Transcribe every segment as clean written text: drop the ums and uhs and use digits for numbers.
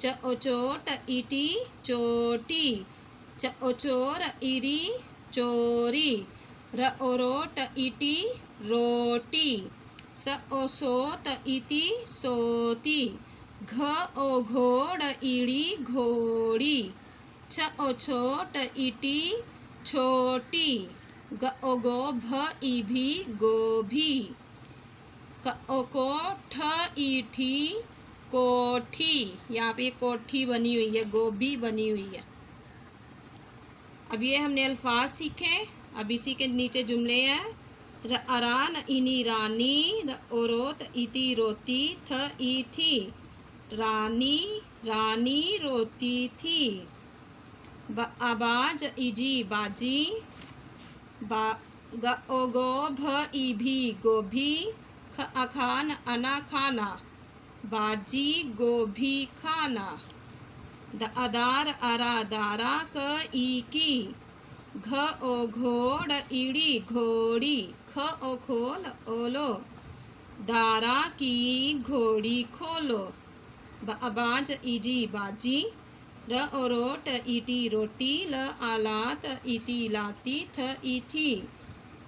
च ओ चोट इटी चोटी, च ओ चोर इरी चोरी, र ओ रोट इटी रोटी, स ओ सोत इति सोती, घ ओ घोड़ इड़ी घोड़ी, छ ओ छोट इटी छोटी, ग ओ गो भ इभी गोभी, क ओ को ठ ईठी कोठी। यहाँ पे कोठी बनी हुई है, गोभी बनी हुई है। अब ये हमने अल्फाज सीखे। अब इसी के नीचे जुमले हैं। र अरान इनी रानी, र ओरोत इति रोती, थ ई थी रानी, रानी रोती थी, ब आबाज इजी बाजी, बा ग ओ गो भ इभी गोभी, ख अखान अना खाना, बाजी गोभी खाना, द अदार अरा दारा क ई की, घ ओ घोड़ इड़ी घोड़ी, ख ओ खोल ओलो दारा की घोड़ी खोलो, ब अबाज इजी बाजी, र ओ रोट इटी रोटी, ल आलात इति लाती, थ ई थी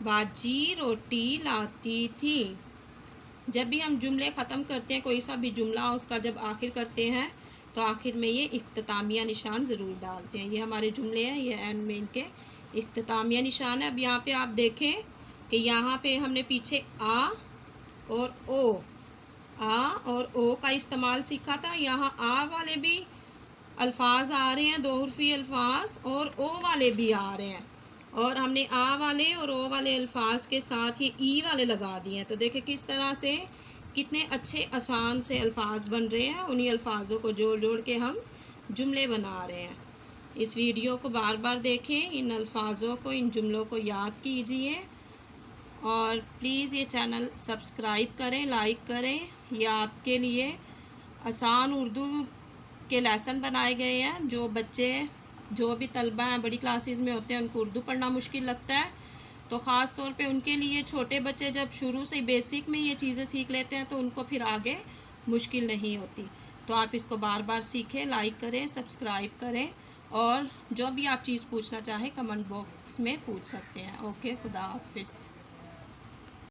बाजी रोटी लाती थी। जब भी हम जुमले ख़त्म करते हैं, कोई सा भी जुमला उसका जब आखिर करते हैं तो आखिर में ये इख्तितामिया निशान ज़रूर डालते हैं। ये हमारे जुमले हैं, ये एंड में इनके इख्तितामिया निशान है। अब यहाँ पे आप देखें कि यहाँ पे हमने पीछे आ और ओ का इस्तेमाल सीखा था। यहाँ आ वाले भी अल्फाज आ रहे हैं, दो हुर्फी अल्फाज, और ओ वाले भी आ रहे हैं, और हमने आ वाले और ओ वाले अल्फाज के साथ ही ई वाले लगा दिए हैं। तो देखें किस तरह से कितने अच्छे आसान से अल्फाज बन रहे हैं। उन्हीं अल्फाजों को जोड़ जोड़ के हम जुमले बना रहे हैं। इस वीडियो को बार बार देखें, इन अल्फाजों को, इन जुमलों को याद कीजिए, और प्लीज़ ये चैनल सब्सक्राइब करें, लाइक करें। ये आपके लिए आसान उर्दू के लेसन बनाए गए हैं। जो बच्चे, जो भी तलबा हैं, बड़ी क्लासेस में होते हैं, उनको उर्दू पढ़ना मुश्किल लगता है, तो ख़ास तौर पे उनके लिए छोटे बच्चे जब शुरू से बेसिक में ये चीज़ें सीख लेते हैं तो उनको फिर आगे मुश्किल नहीं होती। तो आप इसको बार बार सीखें, लाइक करें, सब्सक्राइब करें, और जो भी आप चीज़ पूछना चाहें कमेंट बॉक्स में पूछ सकते हैं। ओके, खुदा हाफिज़।